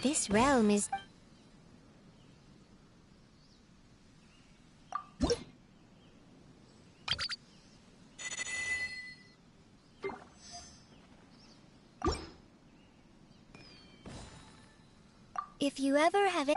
This realm is... If you ever have it...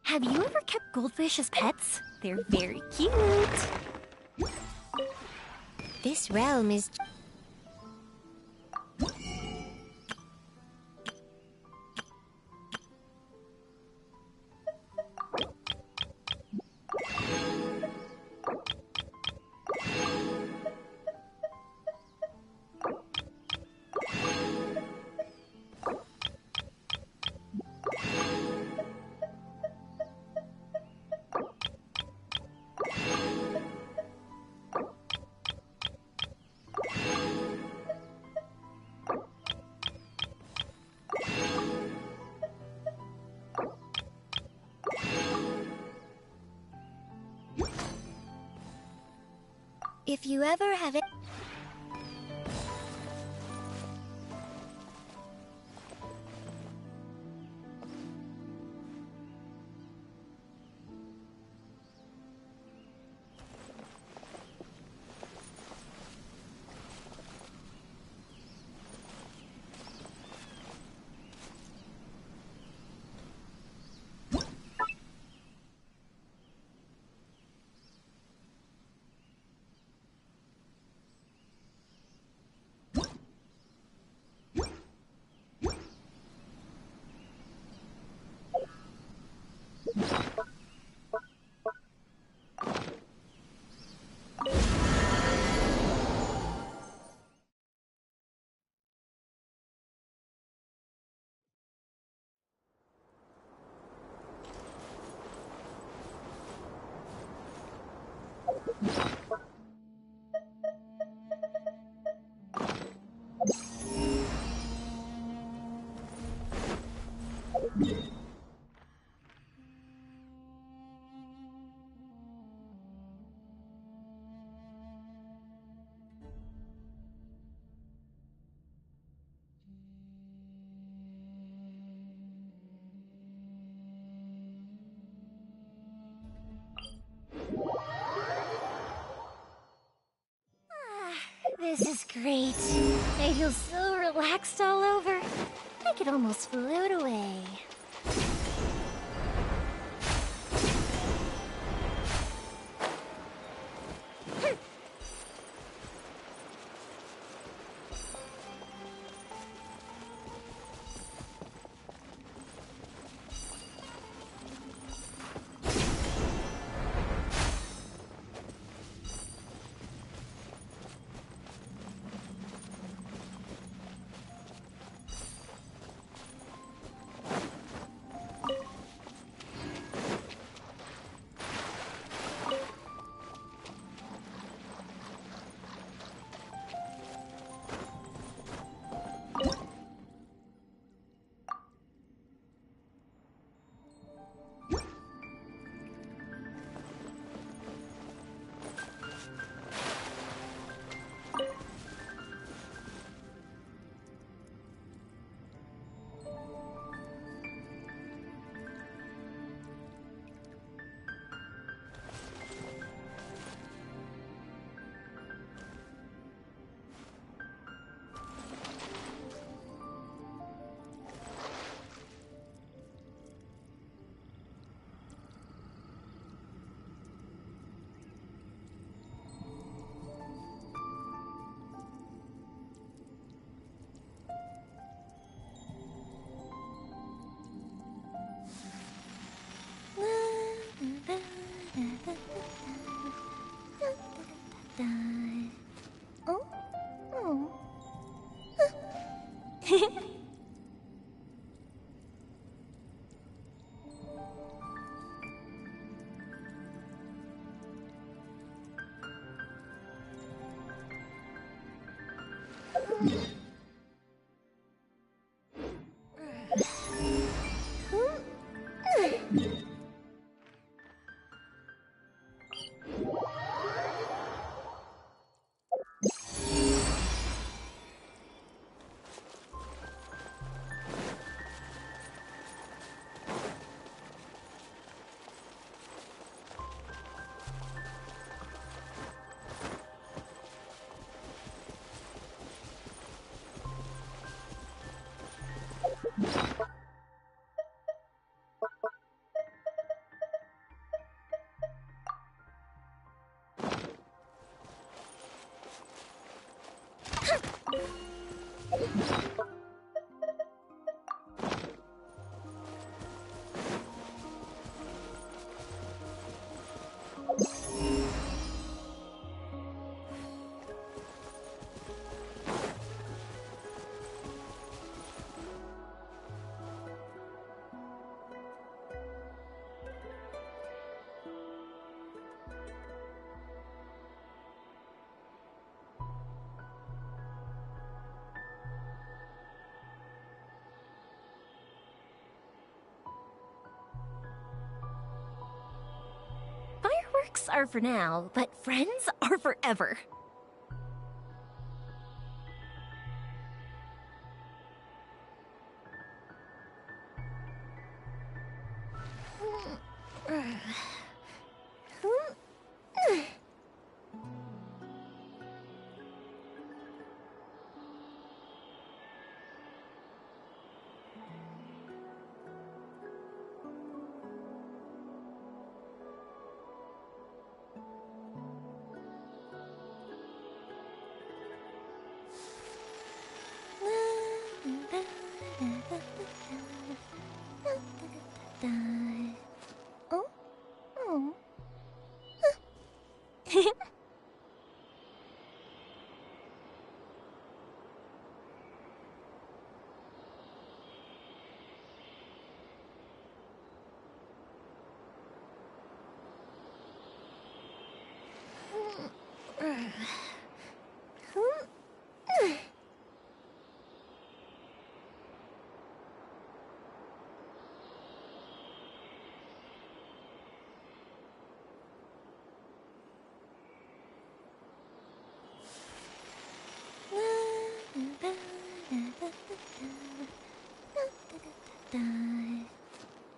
Have you ever kept goldfish as pets? They're very cute. This realm is... If you ever have it... This is great. I feel so relaxed all over. I could almost float away. Oh? Oh. Fireworks are for now, but friends are forever. Oh? Oh.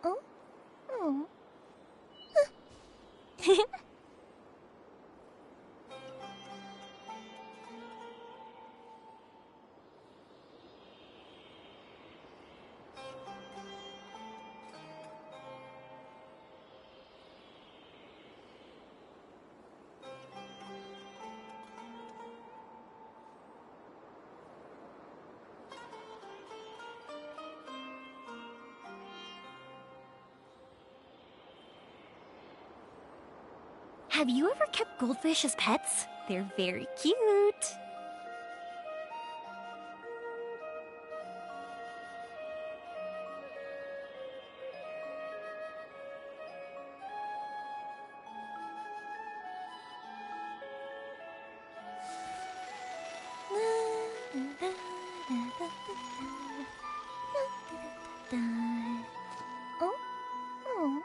Oh? Oh. Have you ever kept goldfish as pets? They're very cute. Oh? Oh.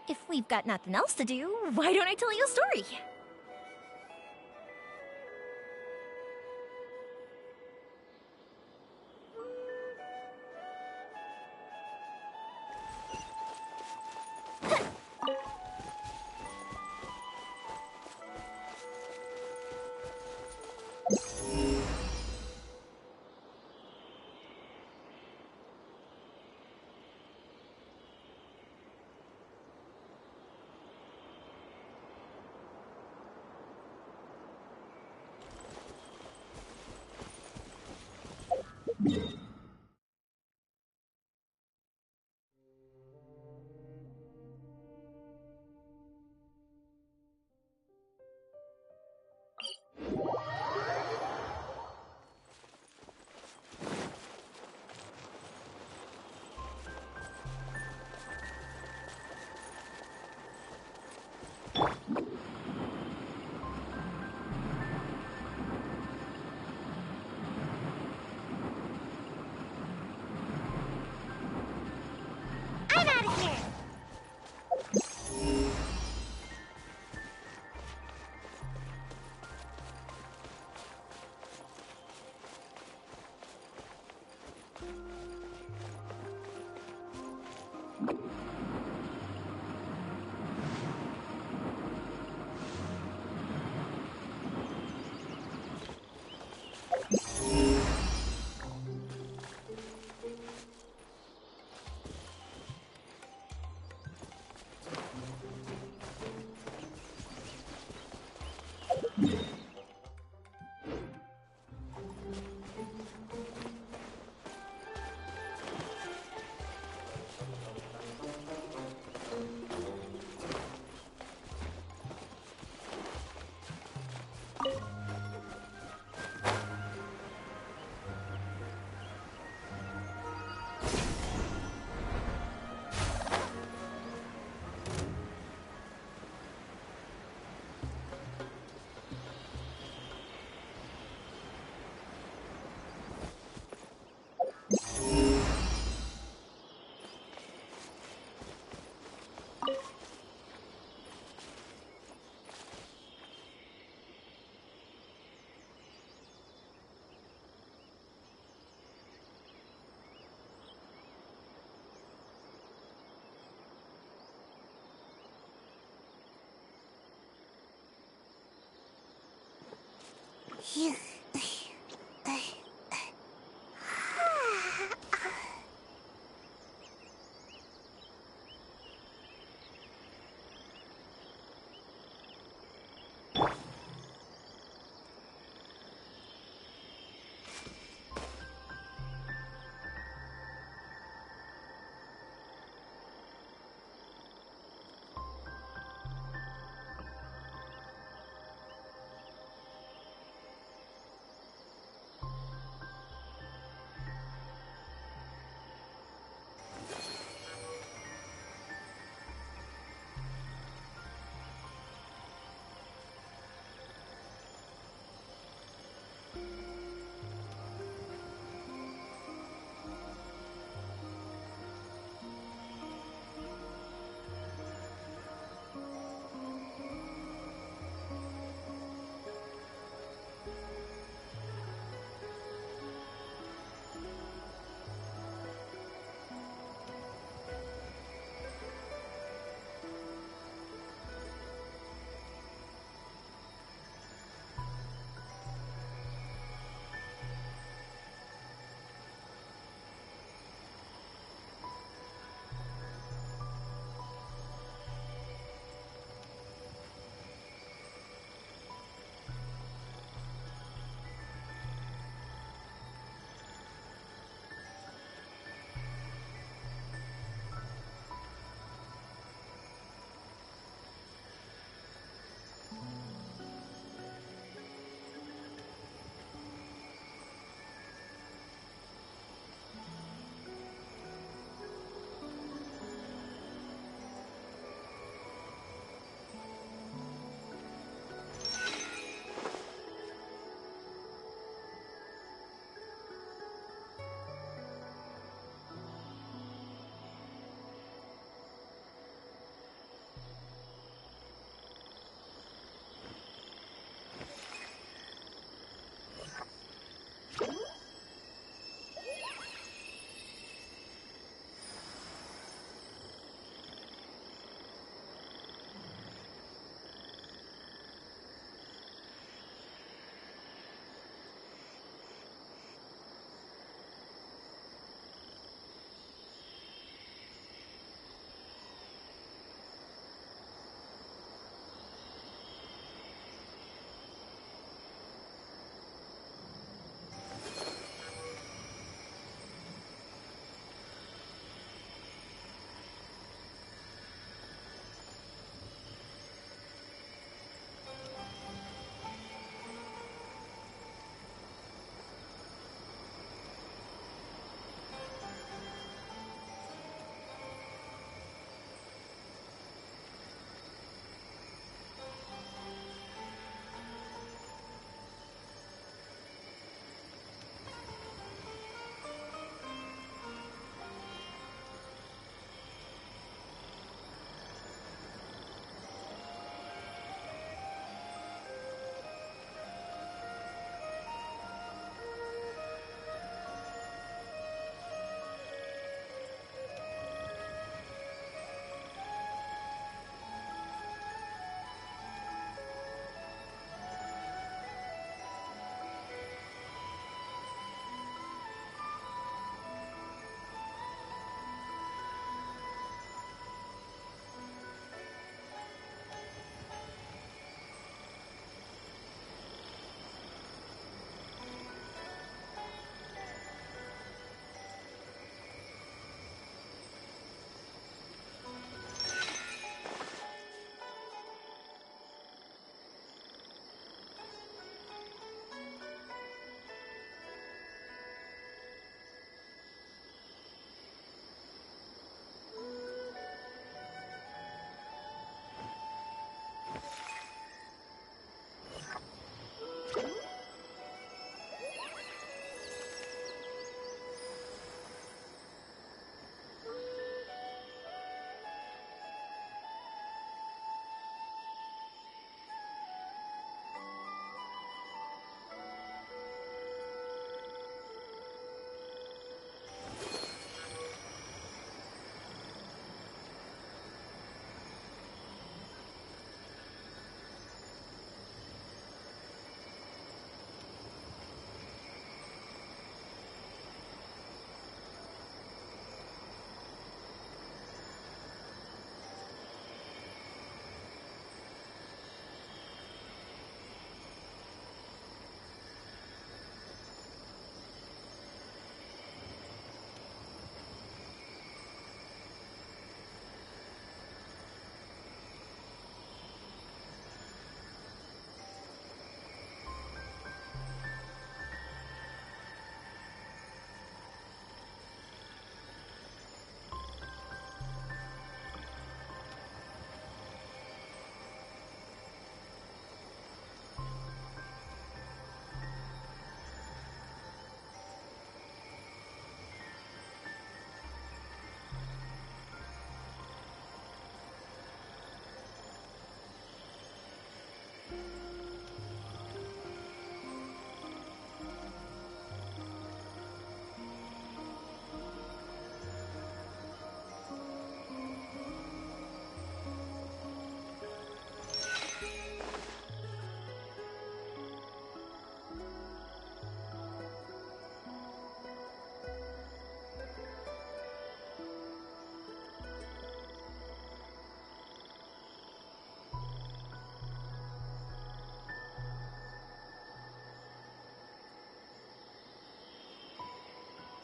If we've got nothing else to do, why don't I tell you a story?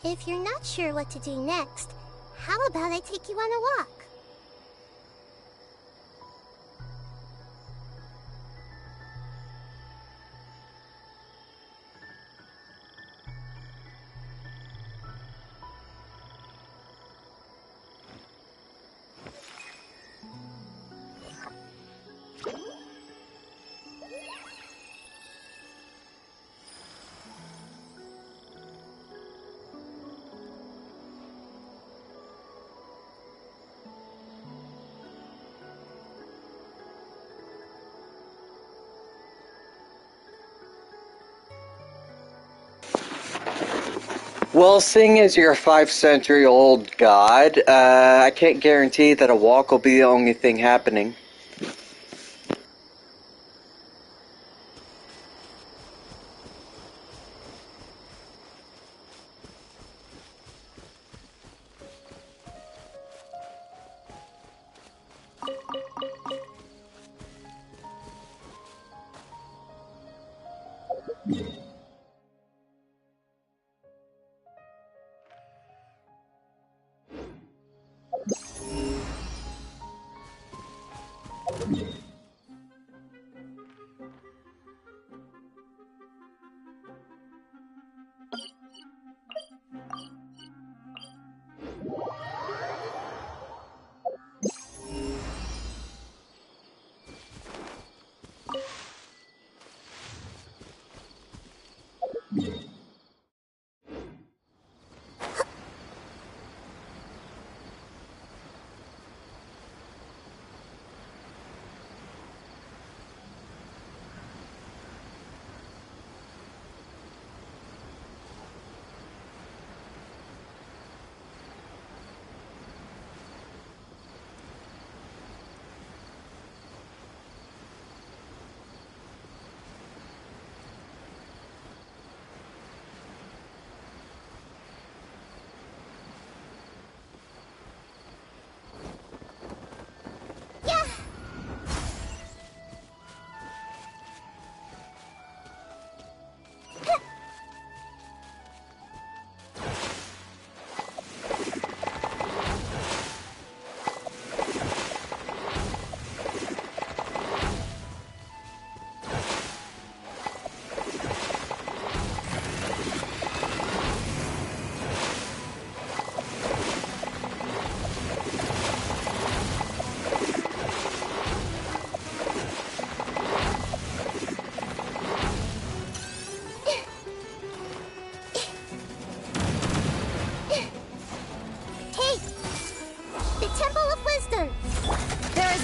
If you're not sure what to do next, how about I take you on a walk? Well, seeing as you're a 5-century-old god, I can't guarantee that a walk will be the only thing happening.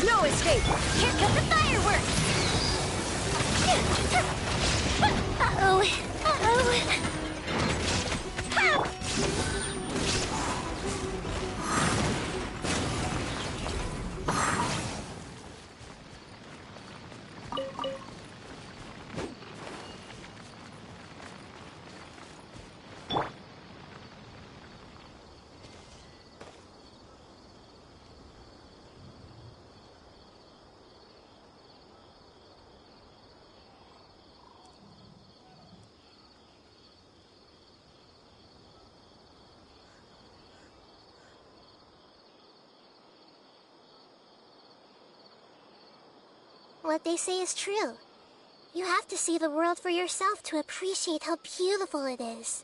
No escape! Here come the fireworks! Uh-oh. Uh-oh. What they say is true. You have to see the world for yourself to appreciate how beautiful it is.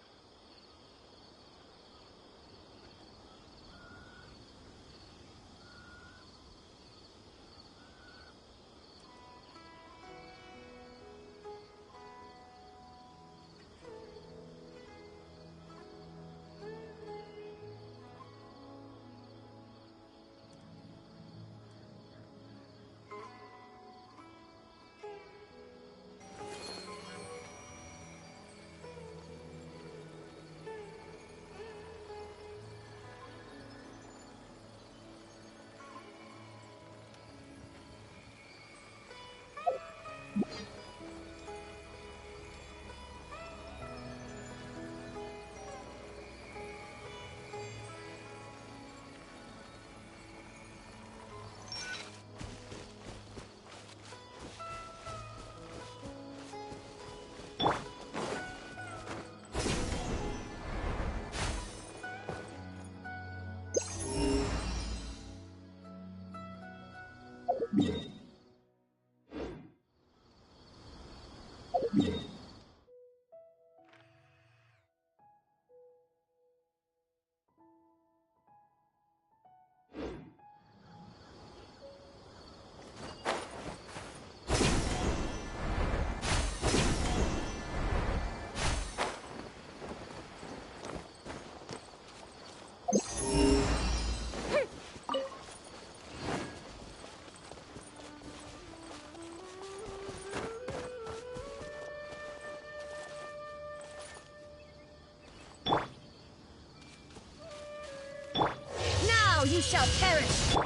shall perish!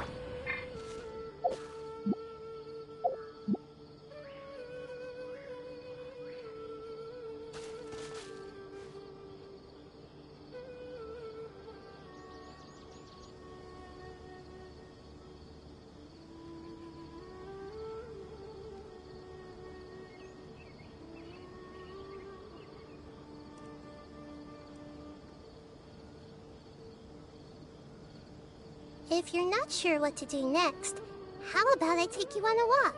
If you're not sure what to do next, how about I take you on a walk?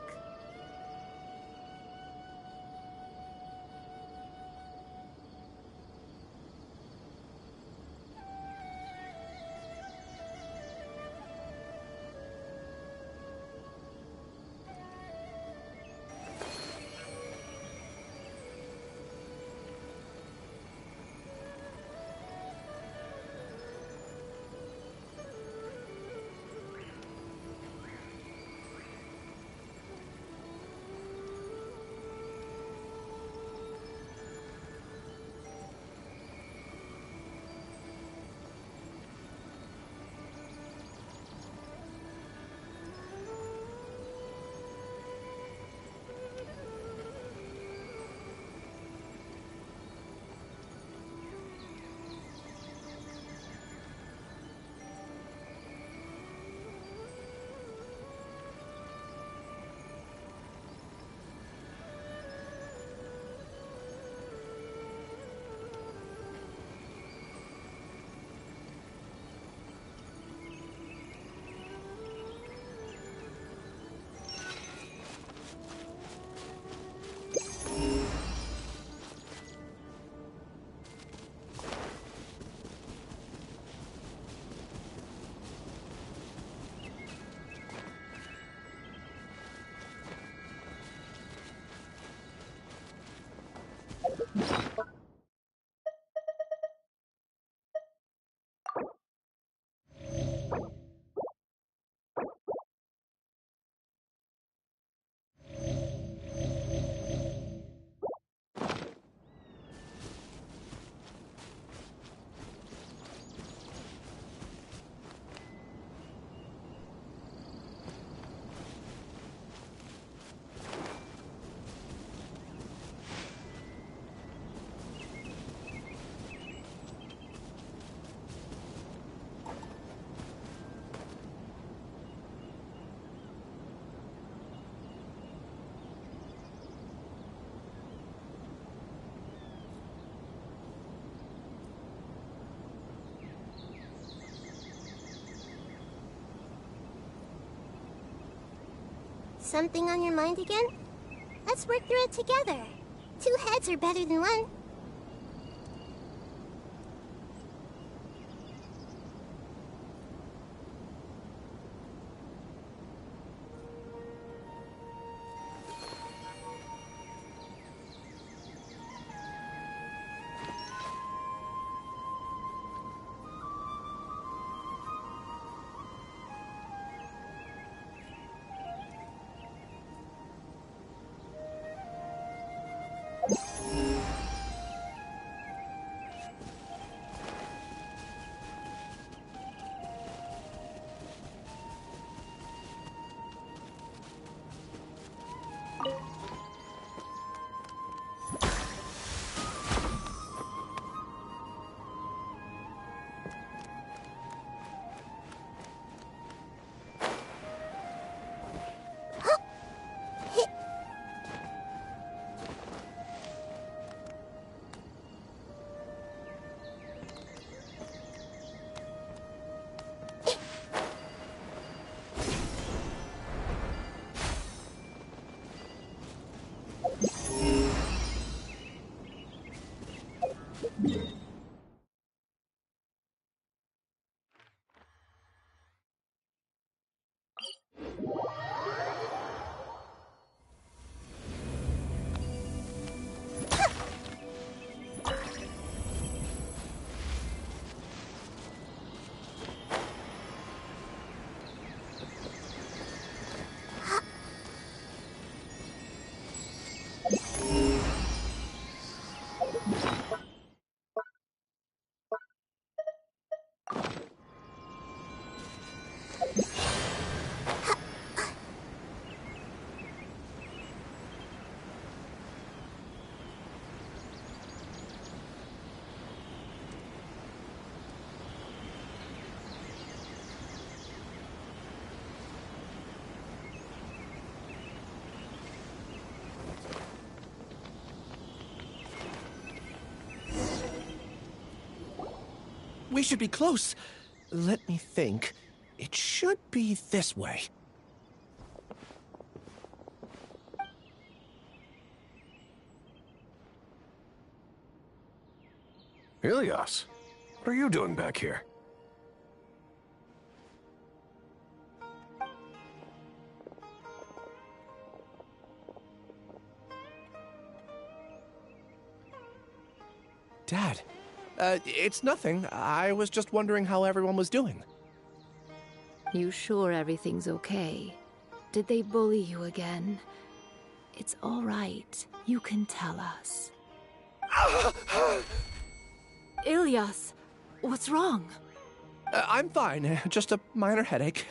Something on your mind again? Let's work through it together. 2 heads are better than 1. We should be close. Let me think. It should be this way. Ilias, what are you doing back here? Dad, it's nothing. I was just wondering how everyone was doing. You sure everything's okay? Did they bully you again? It's all right. You can tell us. Ilias, what's wrong? I'm fine. Just a minor headache.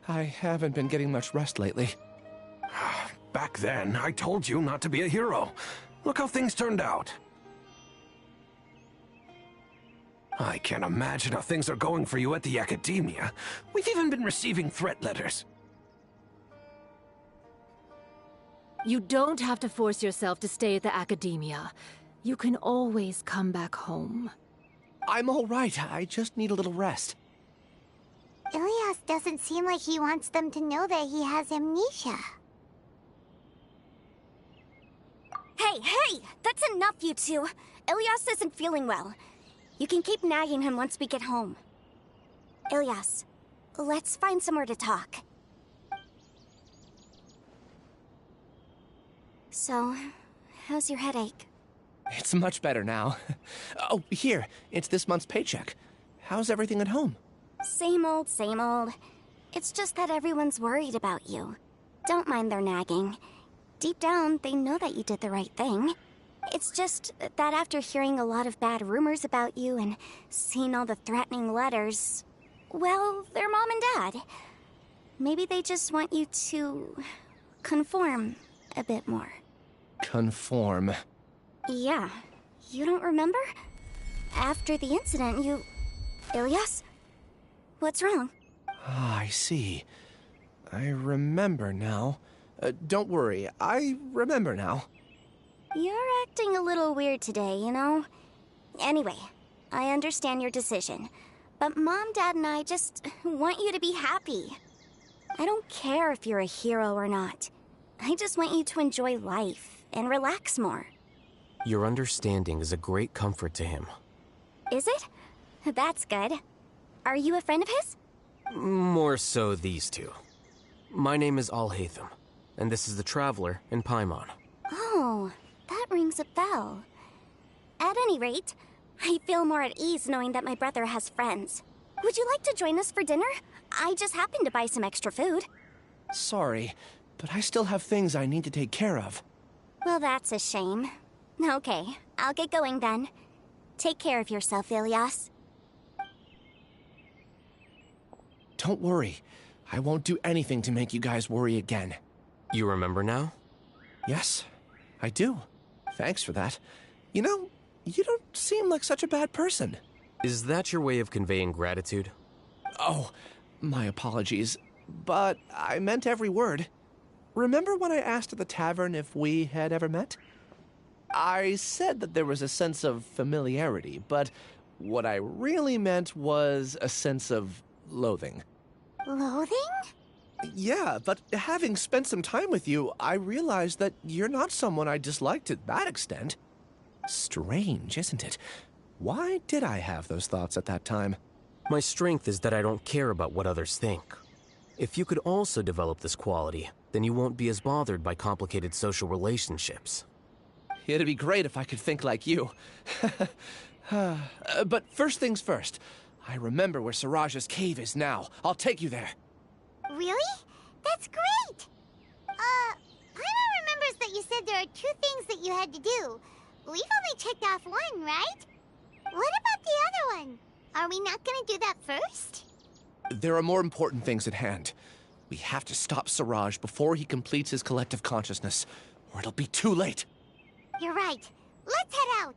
I haven't been getting much rest lately. Back then, I told you not to be a hero. Look how things turned out. I can't imagine how things are going for you at the Academia. We've even been receiving threat letters. You don't have to force yourself to stay at the Academia. You can always come back home. I'm all right. I just need a little rest. Ilias doesn't seem like he wants them to know that he has amnesia. Hey! That's enough, you two. Ilias isn't feeling well. You can keep nagging him once we get home. Ilias, let's find somewhere to talk. So, how's your headache? It's much better now. Oh, here. It's this month's paycheck. How's everything at home? Same old, same old. It's just that everyone's worried about you. Don't mind their nagging. Deep down, they know that you did the right thing. It's just that after hearing a lot of bad rumors about you and seeing all the threatening letters, well, they're mom and dad. Maybe they just want you to conform a bit more. Conform. Yeah. You don't remember? After the incident, you... Ilias? What's wrong? Ah, I see. I remember now. Don't worry, I remember now. You're acting a little weird today, you know? Anyway, I understand your decision. But Mom, Dad, and I just want you to be happy. I don't care if you're a hero or not. I just want you to enjoy life and relax more. Your understanding is a great comfort to him. Is it? That's good. Are you a friend of his? More so these two. My name is Alhaitham, and this is the Traveler in Paimon. Oh, that rings a bell. At any rate, I feel more at ease knowing that my brother has friends. Would you like to join us for dinner? I just happened to buy some extra food. Sorry, but I still have things I need to take care of. Well, that's a shame. Okay, I'll get going then. Take care of yourself, Ilias. Don't worry. I won't do anything to make you guys worry again. You remember now? Yes, I do. Thanks for that. You know, you don't seem like such a bad person. Is that your way of conveying gratitude? Oh, my apologies. But I meant every word. Remember when I asked at the tavern if we had ever met? I said that there was a sense of familiarity, but what I really meant was a sense of loathing. Loathing? Yeah, but having spent some time with you, I realized that you're not someone I dislike to that extent. Strange, isn't it? Why did I have those thoughts at that time? My strength is that I don't care about what others think. If you could also develop this quality, then you won't be as bothered by complicated social relationships. It'd be great if I could think like you. But first things first. I remember where Siraj's cave is now. I'll take you there. Really? That's great! Paimon remembers that you said there are 2 things that you had to do. We've only checked off 1, right? What about the other one? Are we not gonna do that first? There are more important things at hand. We have to stop Siraj before he completes his collective consciousness, or it'll be too late. You're right. Let's head out.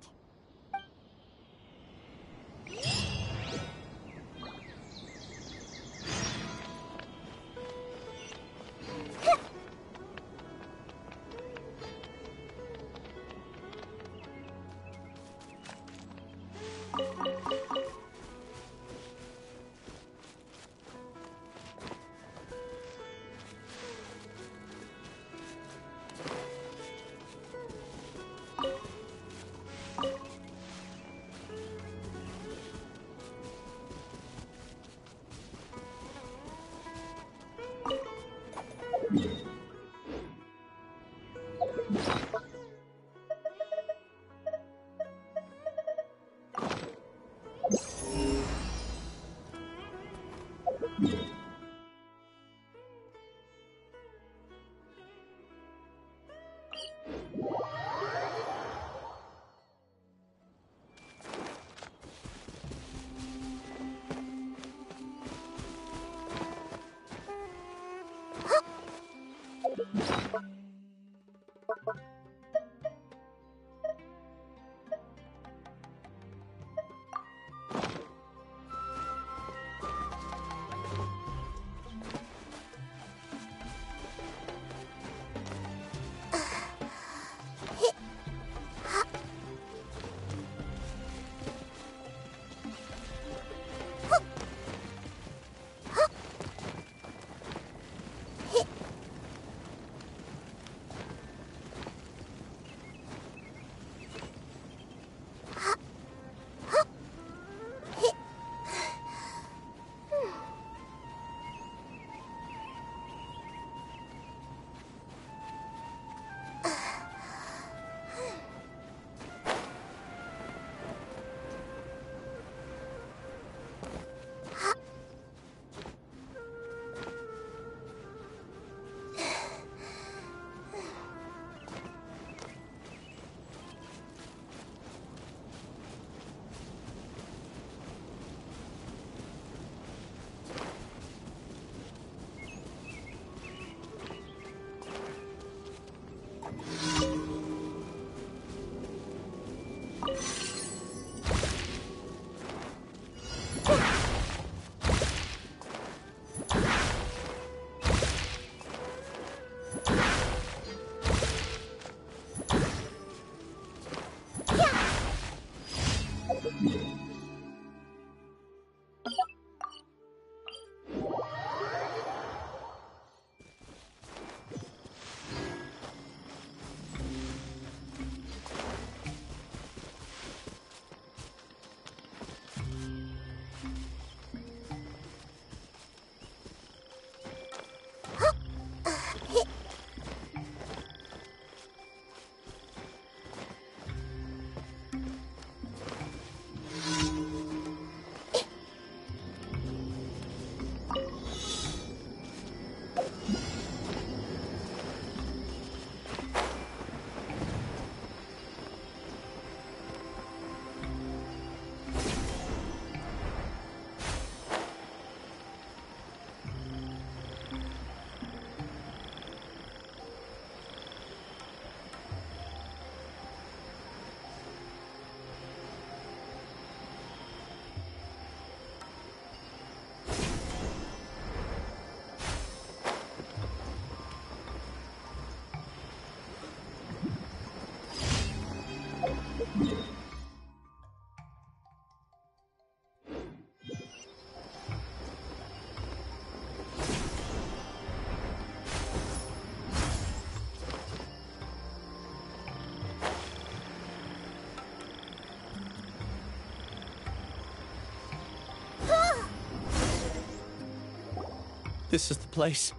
This is the place.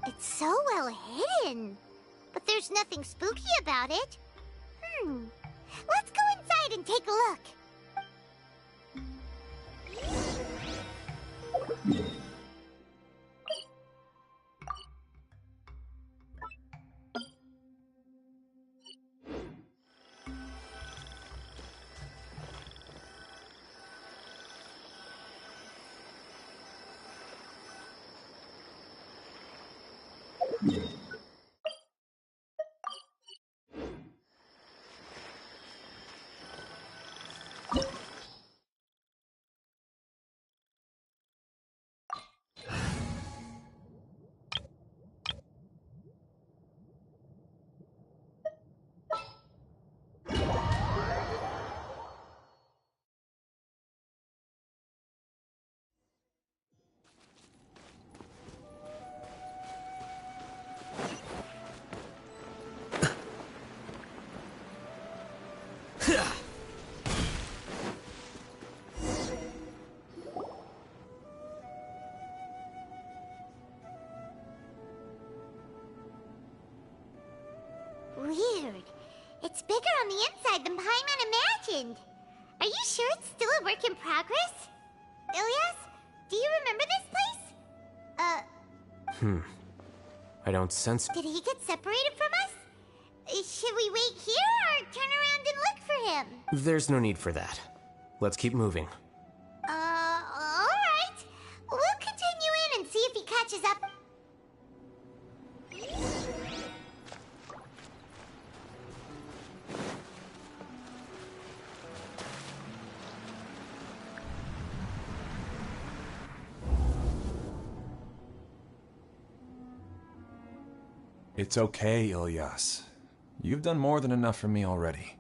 It's so well hidden. But there's nothing spooky about it. Let's go inside and take a look. altered. It's bigger on the inside than Paimon imagined. Are you sure it's still a work in progress? Ilias, do you remember this place? I don't sense... Did he get separated from us? Should we wait here or turn around and look for him? There's no need for that. Let's keep moving. Alright. We'll continue in and see if he catches up. It's okay, Ilias. You've done more than enough for me already.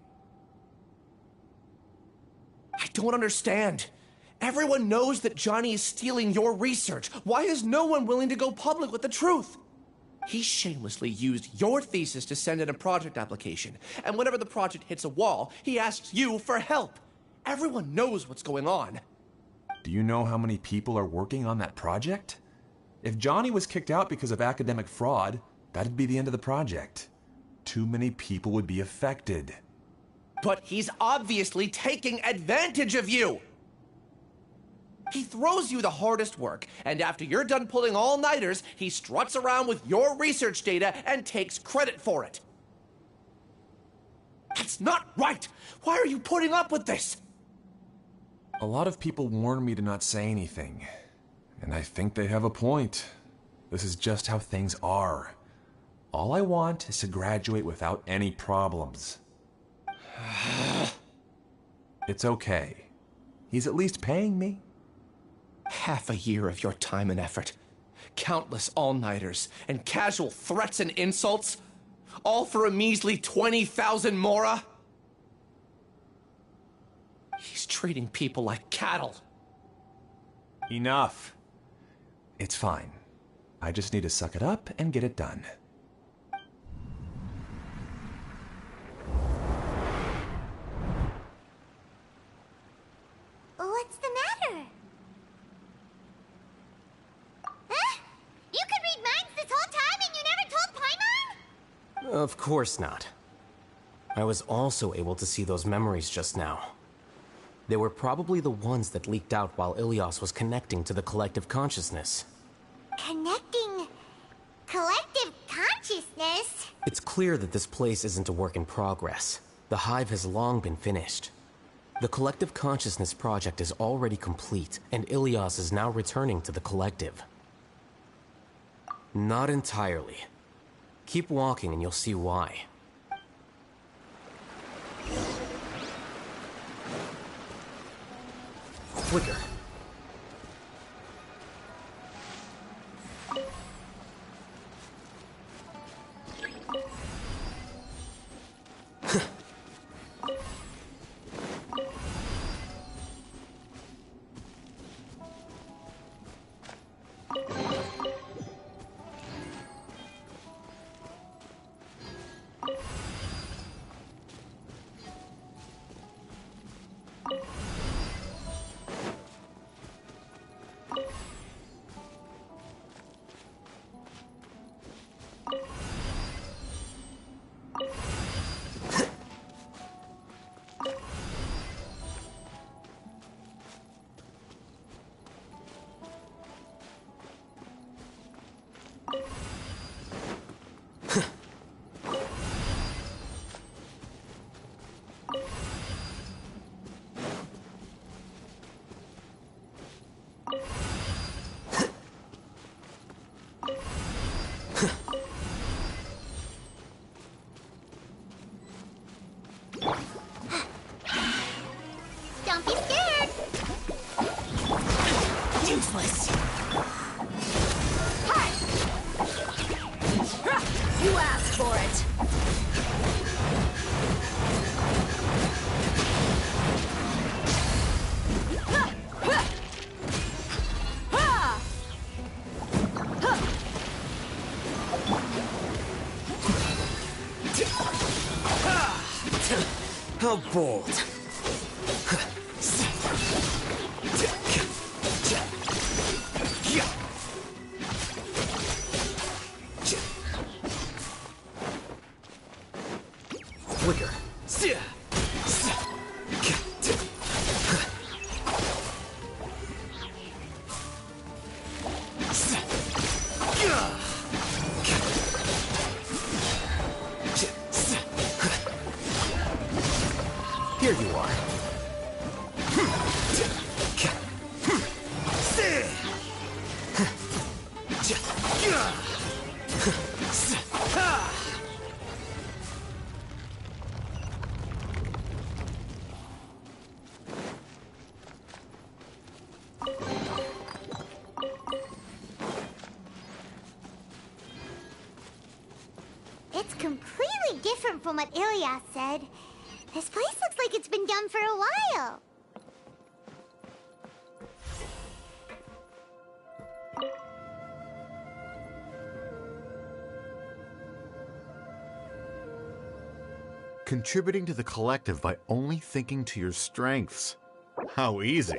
I don't understand. Everyone knows that Johnny is stealing your research. Why is no one willing to go public with the truth? He shamelessly used your thesis to send in a project application, and whenever the project hits a wall, he asks you for help. Everyone knows what's going on. Do you know how many people are working on that project? If Johnny was kicked out because of academic fraud, that'd be the end of the project. Too many people would be affected. But he's obviously taking advantage of you! He throws you the hardest work, and after you're done pulling all-nighters, he struts around with your research data and takes credit for it. That's not right! Why are you putting up with this? A lot of people warn me to not say anything, and I think they have a point. This is just how things are. All I want is to graduate without any problems. It's okay. He's at least paying me. Half a year of your time and effort, countless all-nighters, and casual threats and insults, all for a measly 20,000 mora? He's treating people like cattle. Enough. It's fine. I just need to suck it up and get it done. What's the matter? Huh? You could read minds this whole time and you never told Paimon? Of course not. I was also able to see those memories just now. They were probably the ones that leaked out while Ilias was connecting to the collective consciousness. Connecting collective consciousness? It's clear that this place isn't a work in progress. The hive has long been finished. The collective consciousness project is already complete, and Ilias is now returning to the collective. Not entirely. Keep walking and you'll see why. Quicker. Don't be scared! Useless! You asked for it! How bold. quicker. Here you are. It's completely different from what Ilias said. This place looks like it's been done for a while. Contributing to the collective by only thinking to your strengths. How easy.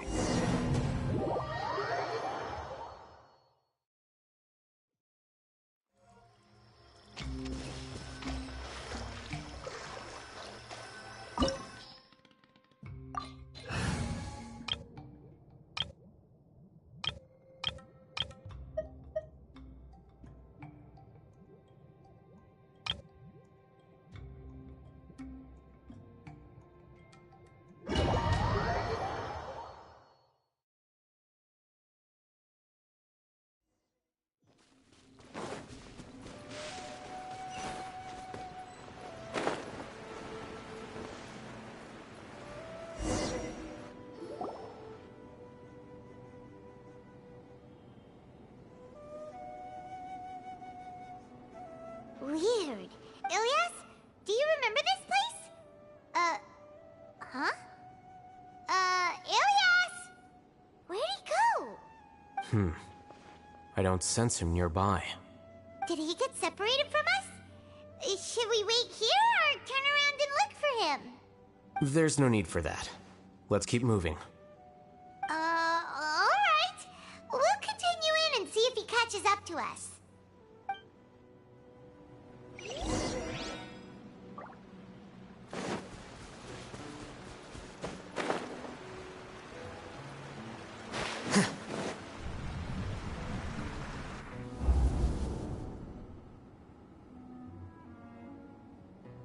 Weird. Ilias, do you remember this place? Huh? Ilias! Where'd he go? I don't sense him nearby. Did he get separated from us? Should we wait here or turn around and look for him? There's no need for that. Let's keep moving. Alright. We'll continue in and see if he catches up to us.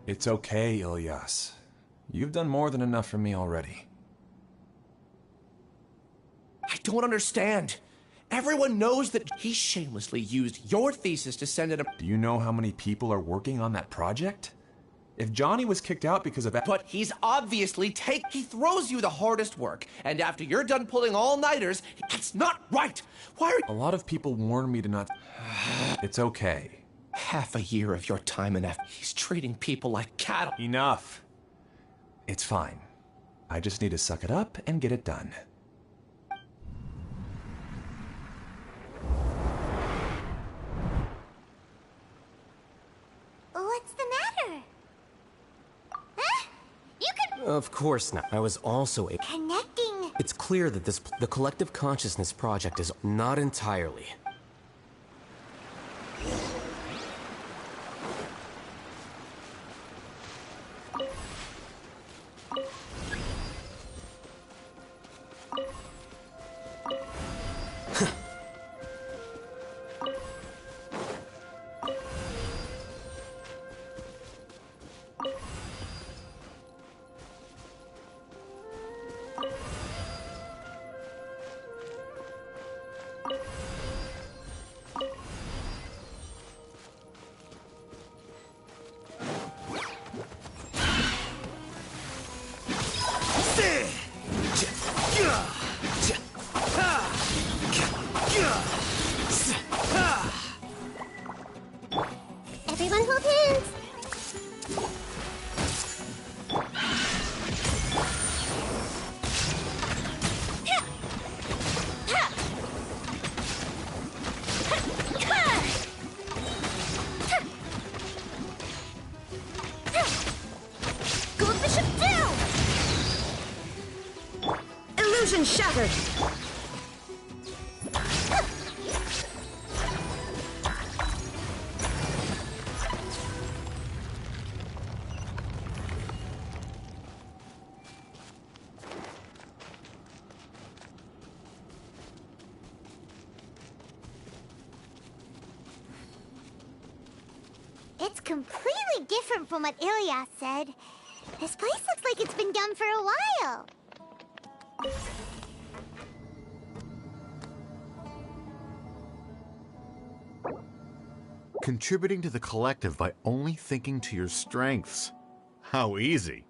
It's okay, Ilias. You've done more than enough for me already. I don't understand. Everyone knows that he shamelessly used your thesis to send it a... Do you know how many people are working on that project? If Johnny was kicked out because of that... But he's obviously He throws you the hardest work, and after you're done pulling all-nighters, it's not right! Why are... A lot of people warn me to not... It's okay. Half a year of your time and effort. He's treating people like cattle. Enough. It's fine. I just need to suck it up and get it done. What's the matter? Huh? You can... Of course not. I was also a... Connecting... It's clear that the Collective Consciousness Project is not entirely. Everyone hold hands. Goldbishop down! Illusion shattered! It's completely different from what Ilias said. This place looks like it's been done for a while. Contributing to the collective by only thinking to your strengths. How easy.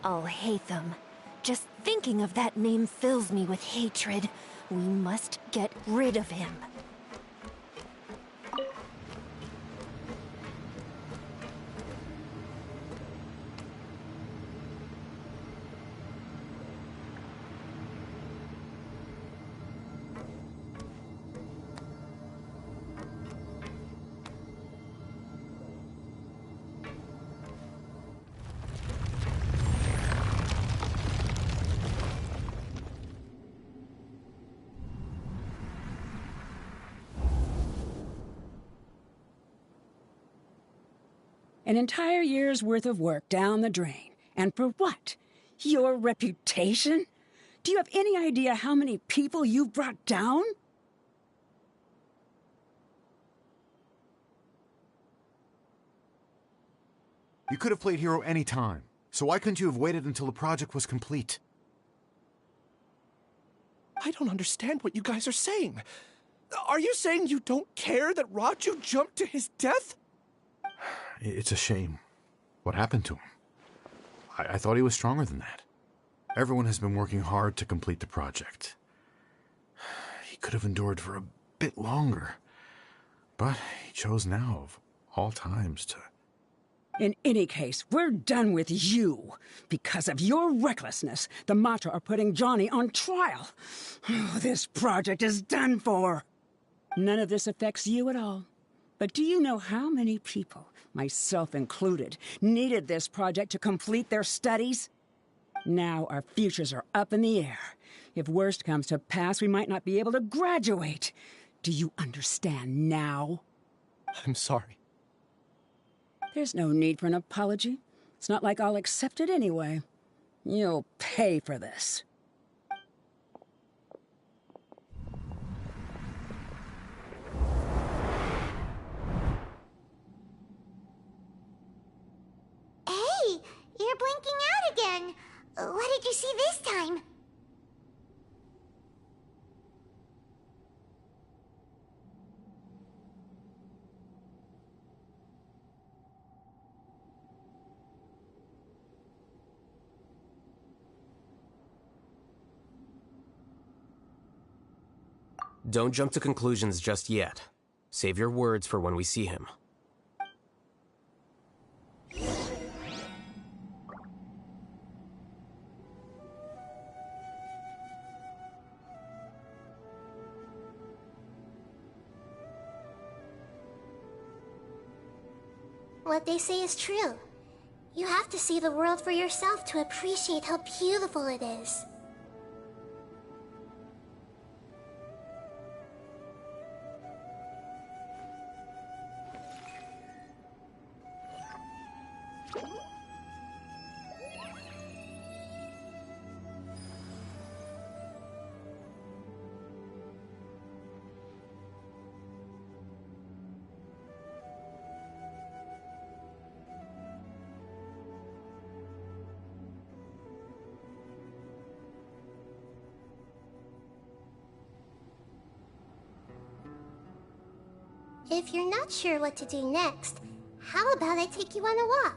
I'll hate them. Just thinking of that name fills me with hatred. We must get rid of him. An entire year's worth of work down the drain. And for what? Your reputation? Do you have any idea how many people you've brought down? You could have played hero any time, so why couldn't you have waited until the project was complete? I don't understand what you guys are saying. Are you saying you don't care that Raju jumped to his death? It's a shame. What happened to him? I thought he was stronger than that. Everyone has been working hard to complete the project. He could have endured for a bit longer. But he chose now, of all times, to... In any case, we're done with you. Because of your recklessness, the Matra are putting Johnny on trial. This project is done for. None of this affects you at all. But do you know how many people, myself included, needed this project to complete their studies? Now our futures are up in the air. If worst comes to pass, we might not be able to graduate. Do you understand now? I'm sorry. There's no need for an apology. It's not like I'll accept it anyway. You'll pay for this. Hey, you're blinking out again. What did you see this time? Don't jump to conclusions just yet. Save your words for when we see him. What they say is true. You have to see the world for yourself to appreciate how beautiful it is. If you're not sure what to do next, how about I take you on a walk?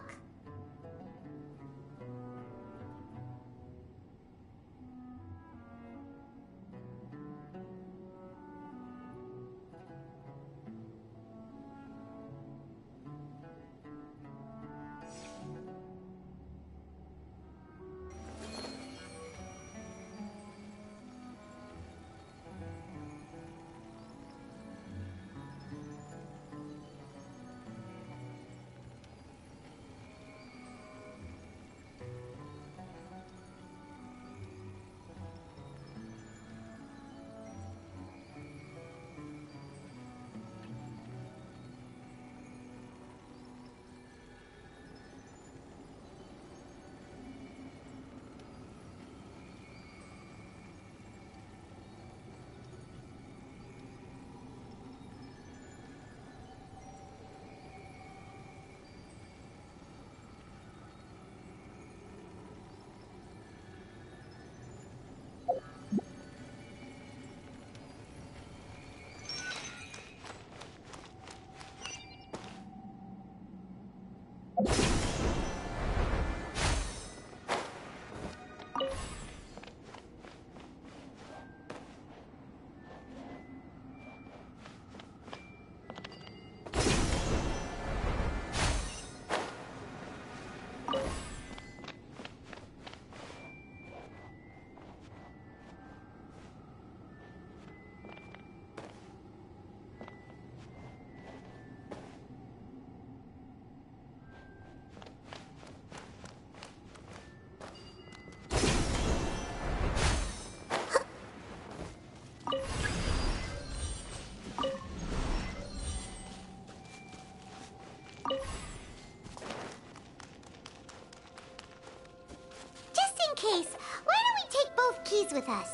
case, why don't we take both keys with us?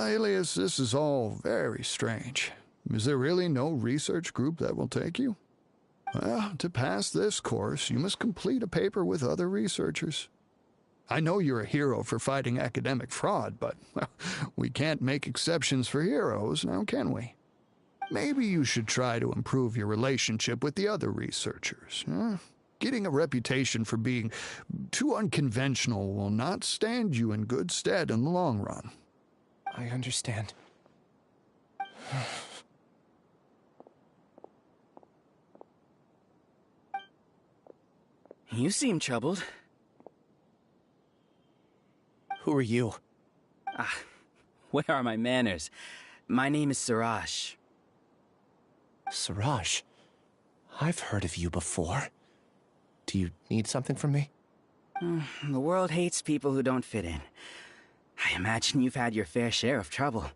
Alias, this is all very strange. Is there really no research group that will take you? Well, to pass this course, you must complete a paper with other researchers. I know you're a hero for fighting academic fraud, but well, we can't make exceptions for heroes, now can we? Maybe you should try to improve your relationship with the other researchers. Getting a reputation for being too unconventional will not stand you in good stead in the long run. I understand. You seem troubled. Who are you? Where are my manners? My name is Siraj. Siraj? I've heard of you before. Do you need something from me? The world hates people who don't fit in. I imagine you've had your fair share of trouble.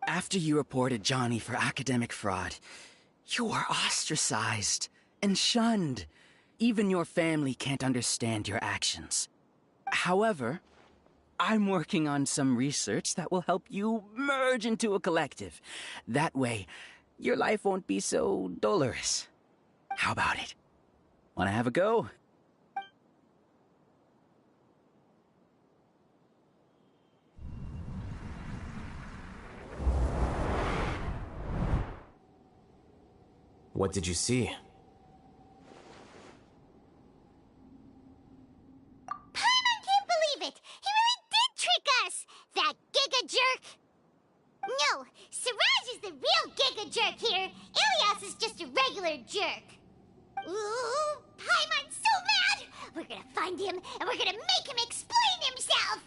After you reported Johnny for academic fraud, you were ostracized and shunned. Even your family can't understand your actions. However, I'm working on some research that will help you merge into a collective. That way, your life won't be so dolorous. How about it? Wanna have a go? What did you see? Paimon can't believe it! He really did trick us! That giga jerk! No, Siraj is the real giga jerk here. Ilias is just a regular jerk. Ooh, Paimon's so mad! We're gonna find him, and we're gonna make him explain himself!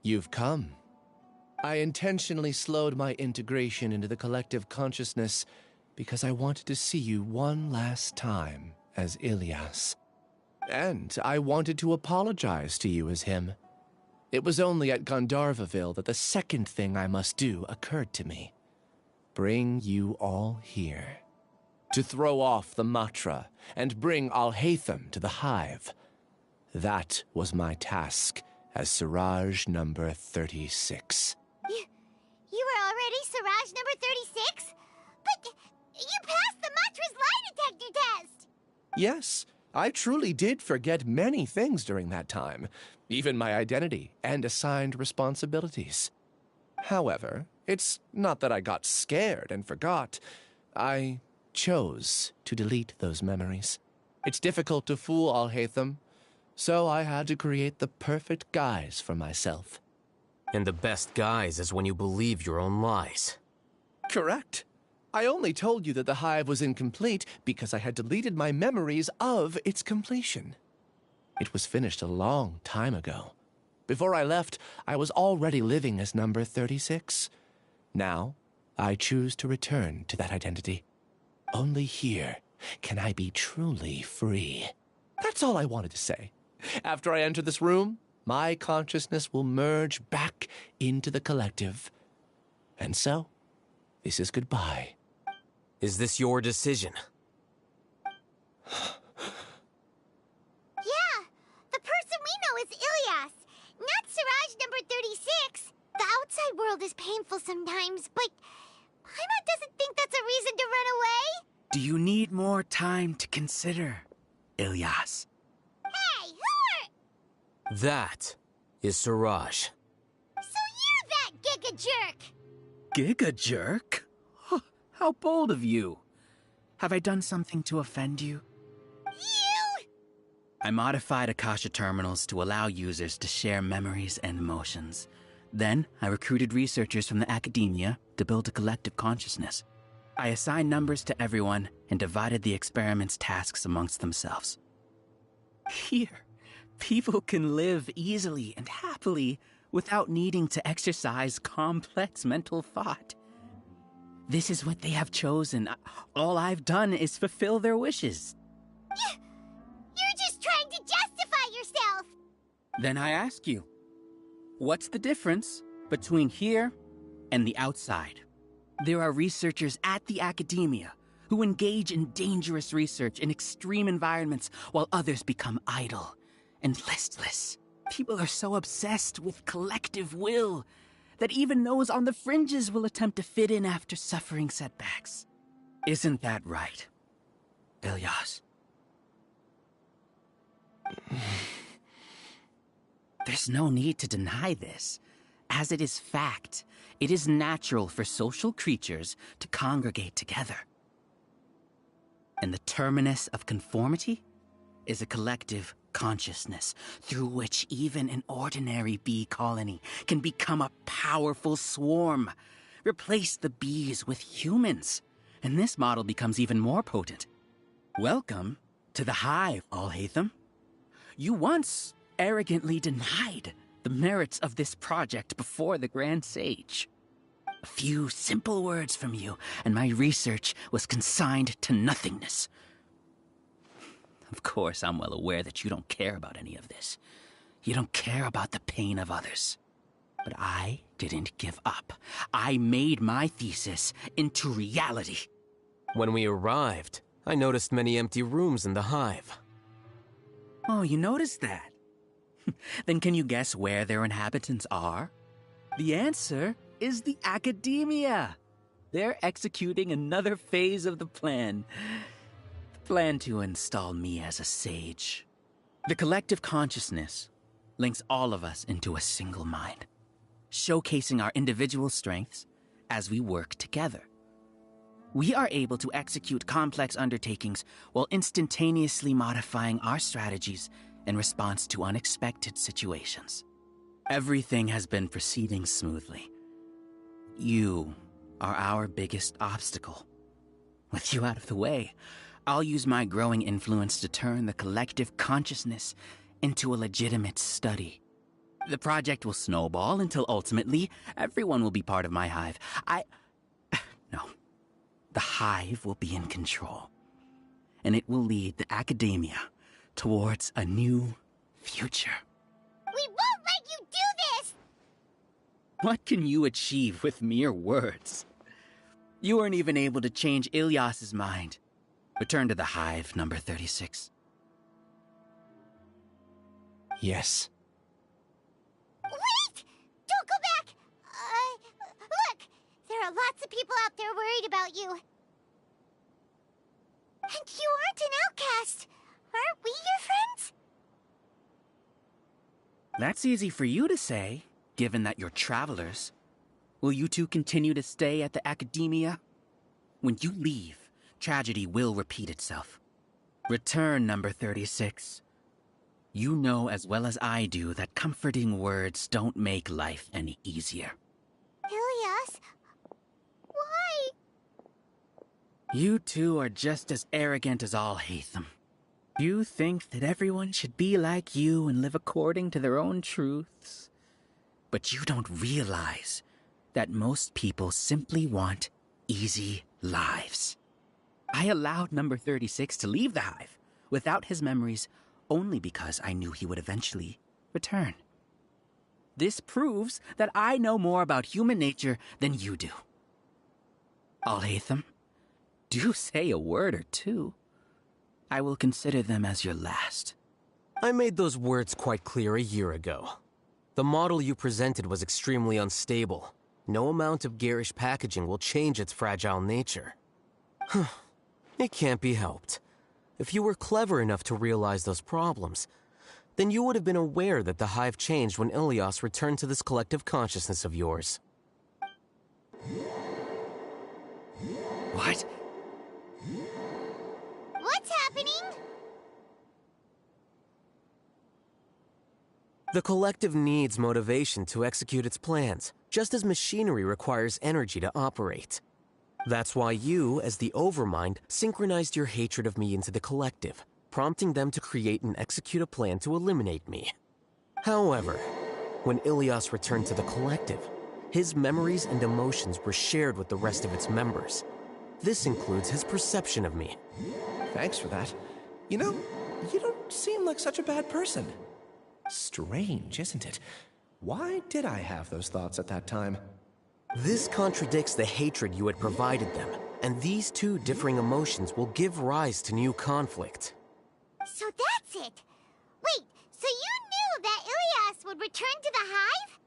You've come. I intentionally slowed my integration into the collective consciousness because I wanted to see you one last time as Ilias. And I wanted to apologize to you as him. It was only at Gandharvaville that the second thing I must do occurred to me. Bring you all here. To throw off the Matra and bring Alhaitham to the Hive. That was my task as Siraj number 36. You were already Siraj number 36? But you passed the Matra's lie detector test! Yes, I truly did forget many things during that time, even my identity and assigned responsibilities. However, it's not that I got scared and forgot. I chose to delete those memories. It's difficult to fool Alhaitham, so I had to create the perfect guise for myself. And the best guise is when you believe your own lies. Correct. I only told you that the Hive was incomplete because I had deleted my memories of its completion. It was finished a long time ago. Before I left, I was already living as number 36. Now, I choose to return to that identity. Only here can I be truly free. That's all I wanted to say. After I enter this room, my consciousness will merge back into the collective. And so, this is goodbye. Is this your decision? Yeah, the person we know is Ilias, not Siraj number 36. The outside world is painful sometimes, but Paimon doesn't think that's a reason to run away. Do you need more time to consider, Ilias? Hey, who That is Siraj. So you're that Giga Jerk! Giga jerk? Huh, how bold of you. Have I done something to offend you? You! I modified Akasha terminals to allow users to share memories and emotions. Then, I recruited researchers from the academia to build a collective consciousness. I assigned numbers to everyone and divided the experiment's tasks amongst themselves. Here, people can live easily and happily without needing to exercise complex mental thought. This is what they have chosen. All I've done is fulfill their wishes. You're just trying to justify yourself! Then I ask you, what's the difference between here and the outside? There are researchers at the academia who engage in dangerous research in extreme environments while others become idle and listless. People are so obsessed with collective will that even those on the fringes will attempt to fit in after suffering setbacks. Isn't that right, Ilyas? There's no need to deny this, as it is fact. It is natural for social creatures to congregate together. And the terminus of conformity is a collective consciousness through which even an ordinary bee colony can become a powerful swarm. Replace the bees with humans, and this model becomes even more potent. Welcome to the hive, Alhaitham. You once arrogantly denied the merits of this project before the Grand Sage. A few simple words from you, and my research was consigned to nothingness. Of course, I'm well aware that you don't care about any of this. You don't care about the pain of others. But I didn't give up. I made my thesis into reality. When we arrived, I noticed many empty rooms in the hive. Oh, you noticed that? Then can you guess where their inhabitants are? The answer is the academia. They're executing another phase of the plan. The plan to install me as a sage. The collective consciousness links all of us into a single mind, showcasing our individual strengths as we work together. We are able to execute complex undertakings while instantaneously modifying our strategies in response to unexpected situations. Everything has been proceeding smoothly. You are our biggest obstacle. With you out of the way, I'll use my growing influence to turn the collective consciousness into a legitimate study. The project will snowball until ultimately everyone will be part of my hive. No. The hive will be in control, and it will lead the academia towards a new future. We won't let you do this! What can you achieve with mere words? You weren't even able to change Ilyas's mind. Return to the hive, number 36. Yes. Wait! Don't go back! Look! There are lots of people out there worried about you. And you aren't an outcast. Aren't we your friends? That's easy for you to say, given that you're travelers. Will you two continue to stay at the academia? When you leave, tragedy will repeat itself. Return, number 36. You know as well as I do that comforting words don't make life any easier. Ilyas? Why? You two are just as arrogant as Alhaitham. You think that everyone should be like you and live according to their own truths. But you don't realize that most people simply want easy lives. I allowed number 36 to leave the hive without his memories only because I knew he would eventually return. This proves that I know more about human nature than you do. Alhaitham, do say a word or two. I will consider them as your last. I made those words quite clear a year ago. The model you presented was extremely unstable. No amount of garish packaging will change its fragile nature. It can't be helped. If you were clever enough to realize those problems, then you would have been aware that the Hive changed when Ilias returned to this collective consciousness of yours. What? What's happening? The collective needs motivation to execute its plans, just as machinery requires energy to operate. That's why you, as the Overmind, synchronized your hatred of me into the collective, prompting them to create and execute a plan to eliminate me. However, when Ilias returned to the collective, his memories and emotions were shared with the rest of its members. This includes his perception of me. Thanks for that. You know, you don't seem like such a bad person. Strange, isn't it? Why did I have those thoughts at that time? This contradicts the hatred you had provided them, and these two differing emotions will give rise to new conflict. So that's it. Wait, so you knew that Ilias would return to the Hive?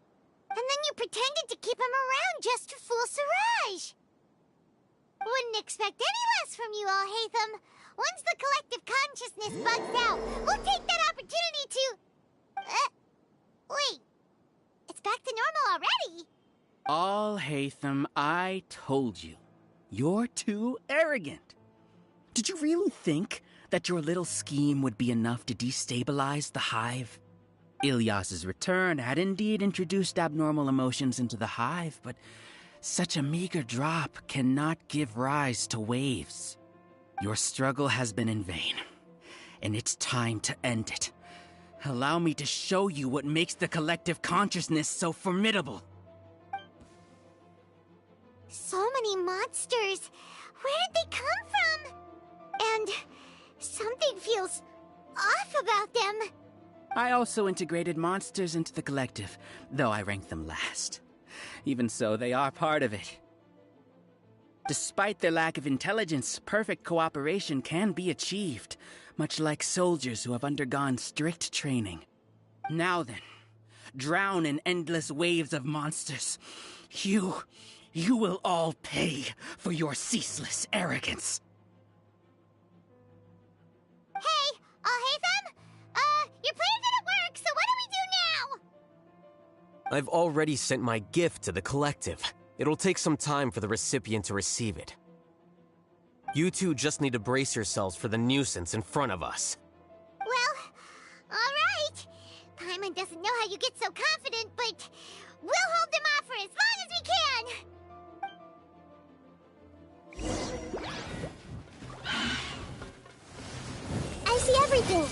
And then you pretended to keep him around just to fool Siraj. Wouldn't expect any less from you, Alhaitham. Once the collective consciousness bugs out, we'll take that opportunity to... wait. It's back to normal already. Alhaitham, I told you. You're too arrogant. Did you really think that your little scheme would be enough to destabilize the Hive? Ilias's return had indeed introduced abnormal emotions into the Hive, but such a meager drop cannot give rise to waves. Your struggle has been in vain, and it's time to end it. Allow me to show you what makes the collective consciousness so formidable. So many monsters. Where did they come from? And something feels off about them. I also integrated monsters into the collective, though I ranked them last. Even so, they are part of it. Despite their lack of intelligence, perfect cooperation can be achieved, much like soldiers who have undergone strict training. Now then, drown in endless waves of monsters. You will all pay for your ceaseless arrogance. Hey, Alhaitham? Your plan didn't work, so what do we do now? I've already sent my gift to the collective. It'll take some time for the recipient to receive it. You two just need to brace yourselves for the nuisance in front of us. Well, alright. Paimon doesn't know how you get so confident, but we'll hold them off for as long as we can. I see everything.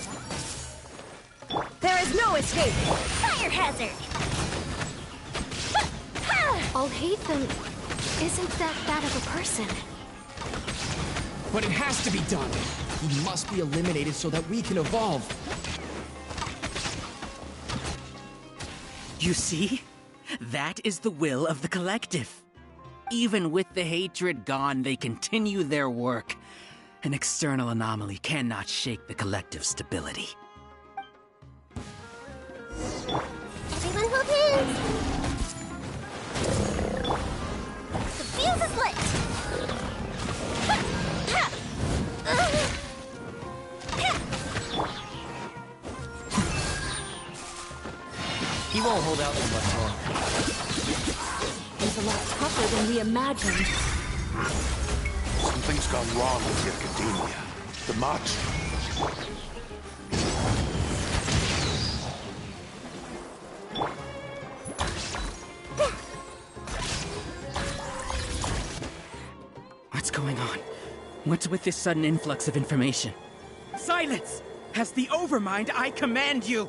There is no escape. Fire hazard! Alhaitham isn't that bad of a person. But it has to be done. He must be eliminated so that we can evolve. You see? That is the will of the collective. Even with the hatred gone, they continue their work. An external anomaly cannot shake the collective's stability. Everyone hold hands! The fuse is lit! He won't hold out for much longer. He's a lot tougher than we imagined. Something's gone wrong with the Academia. The march. What's going on? What's with this sudden influx of information? Silence! As the Overmind, I command you!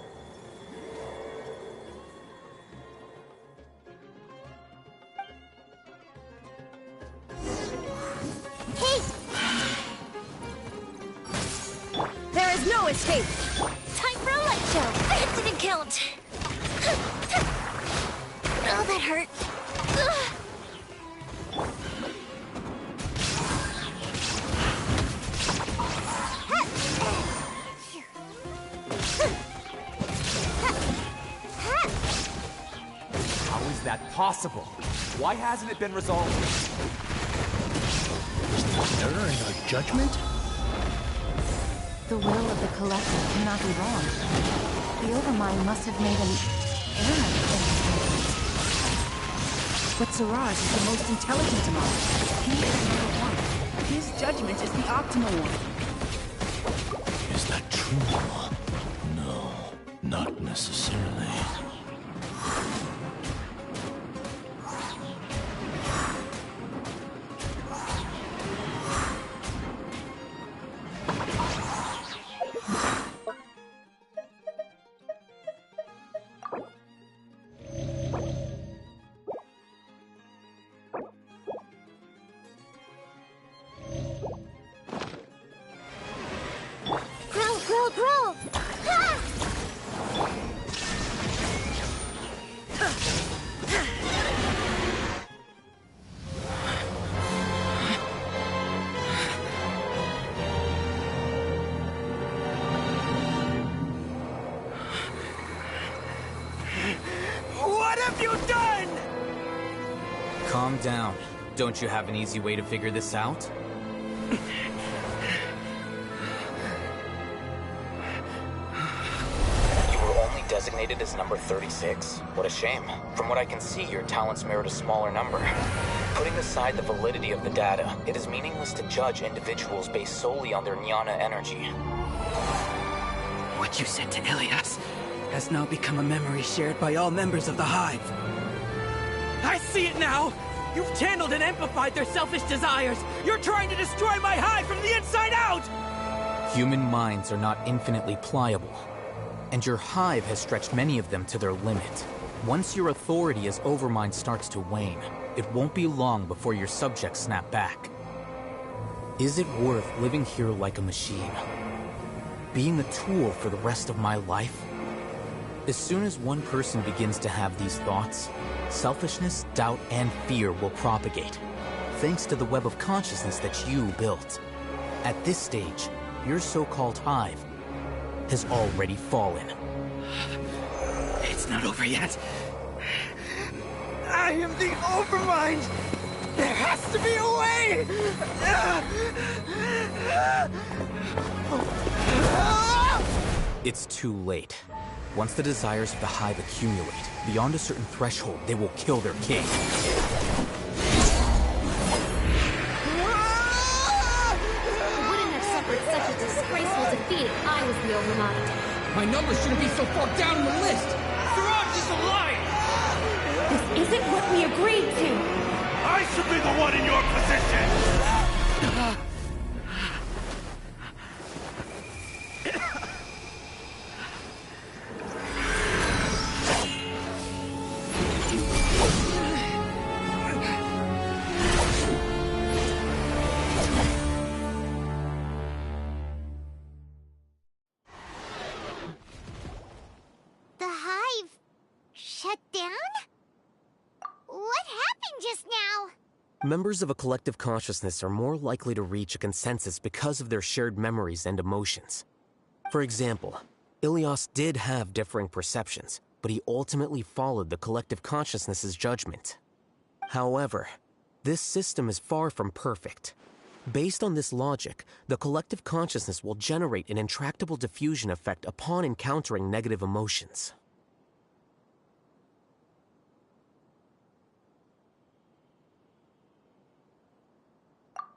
There is no escape. Time for a light show! That didn't count! Oh, that hurt. How is that possible? Why hasn't it been resolved? Error in our judgment? The will of the collective cannot be wrong. The Overmind must have made an error in his judgment. But Siraj is the most intelligent among us. He is number one. His judgment is the optimal one. Is that true? No, not necessarily. What have you done? Calm down. Don't you have an easy way to figure this out? You were only designated as number 36. What a shame. From what I can see, your talents merit a smaller number. Putting aside the validity of the data, it is meaningless to judge individuals based solely on their jnana energy. What you said to Ilias has now become a memory shared by all members of the Hive. I see it now! You've channeled and amplified their selfish desires! You're trying to destroy my Hive from the inside out! Human minds are not infinitely pliable, and your Hive has stretched many of them to their limit. Once your authority as Overmind starts to wane, it won't be long before your subjects snap back. Is it worth living here like a machine? Being a tool for the rest of my life? As soon as one person begins to have these thoughts, selfishness, doubt, and fear will propagate, thanks to the web of consciousness that you built. At this stage, your so-called Hive has already fallen. It's not over yet. I am the Overmind! There has to be a way! It's too late. Once the desires of the Hive accumulate, beyond a certain threshold, they will kill their king. You wouldn't have suffered such a disgraceful defeat if I was the Overmind. My numbers shouldn't be so far down the list! Siraj is a liar! This isn't what we agreed to! I should be the one in your position! The Hive shut down? What happened just now? Members of a collective consciousness are more likely to reach a consensus because of their shared memories and emotions. For example, Ilias did have differing perceptions, but he ultimately followed the collective consciousness's judgment. However, this system is far from perfect. Based on this logic, the collective consciousness will generate an intractable diffusion effect upon encountering negative emotions.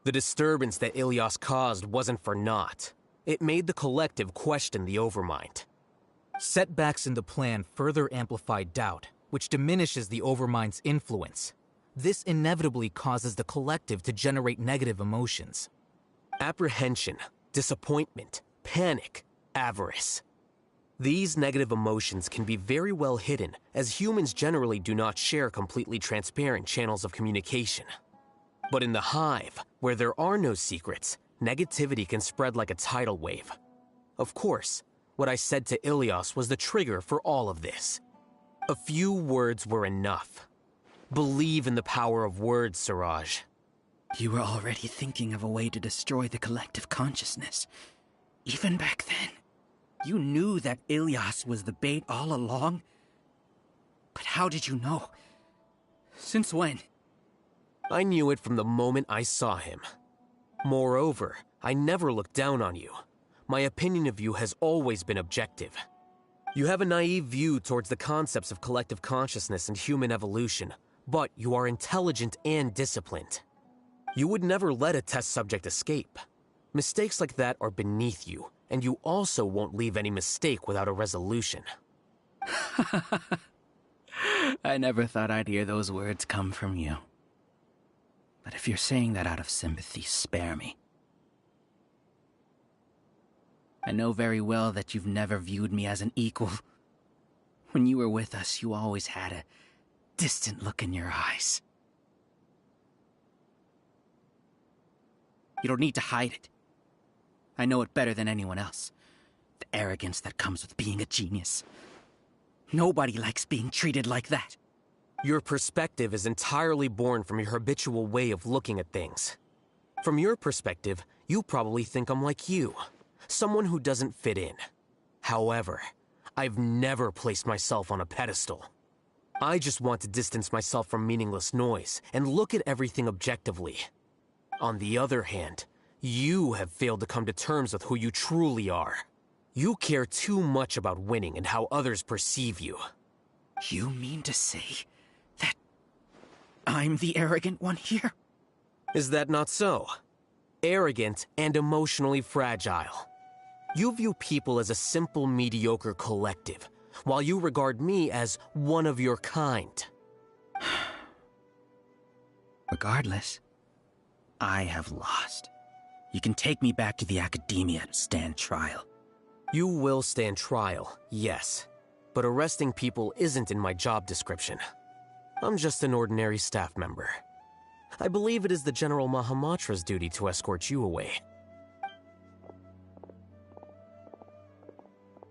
The disturbance that Ilias caused wasn't for naught. It made the collective question the Overmind. Setbacks in the plan further amplify doubt, which diminishes the Overmind's influence. This inevitably causes the collective to generate negative emotions. Apprehension, disappointment, panic, avarice. These negative emotions can be very well hidden, as humans generally do not share completely transparent channels of communication. But in the Hive, where there are no secrets, negativity can spread like a tidal wave. Of course, what I said to Ilias was the trigger for all of this. A few words were enough. Believe in the power of words, Siraj. You were already thinking of a way to destroy the collective consciousness. Even back then, you knew that Ilias was the bait all along. But how did you know? Since when? I knew it from the moment I saw him. Moreover, I never looked down on you. My opinion of you has always been objective. You have a naive view towards the concepts of collective consciousness and human evolution, but you are intelligent and disciplined. You would never let a test subject escape. Mistakes like that are beneath you, and you also won't leave any mistake without a resolution. I never thought I'd hear those words come from you. But if you're saying that out of sympathy, spare me. I know very well that you've never viewed me as an equal. When you were with us, you always had a distant look in your eyes. You don't need to hide it. I know it better than anyone else. The arrogance that comes with being a genius. Nobody likes being treated like that. Your perspective is entirely born from your habitual way of looking at things. From your perspective, you probably think I'm like you, someone who doesn't fit in. However, I've never placed myself on a pedestal. I just want to distance myself from meaningless noise and look at everything objectively. On the other hand, you have failed to come to terms with who you truly are. You care too much about winning and how others perceive you. You mean to say that I'm the arrogant one here? Is that not so? Arrogant and emotionally fragile. You view people as a simple, mediocre collective, while you regard me as one of your kind. Regardless, I have lost. You can take me back to the academia to stand trial. You will stand trial, yes. But arresting people isn't in my job description. I'm just an ordinary staff member. I believe it is the General Mahamatra's duty to escort you away.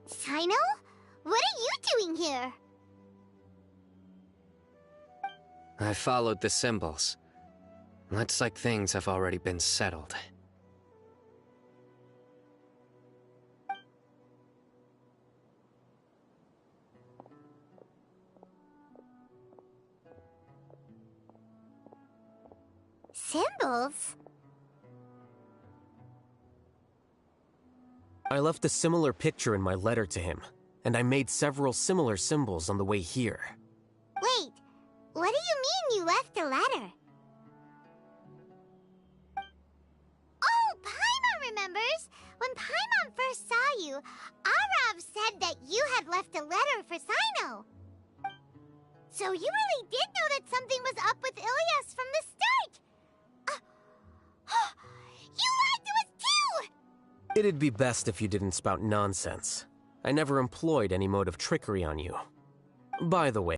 Sino? What are you doing here? I followed the symbols. Looks like things have already been settled. Symbols? I left a similar picture in my letter to him, and I made several similar symbols on the way here. Wait, what do you mean you left a letter? Oh, Paimon remembers! When Paimon first saw you, Arav said that you had left a letter for Sino. So you really did know that something was up with Ilias from the start! You lied to us too! It'd be best if you didn't spout nonsense. I never employed any mode of trickery on you. By the way,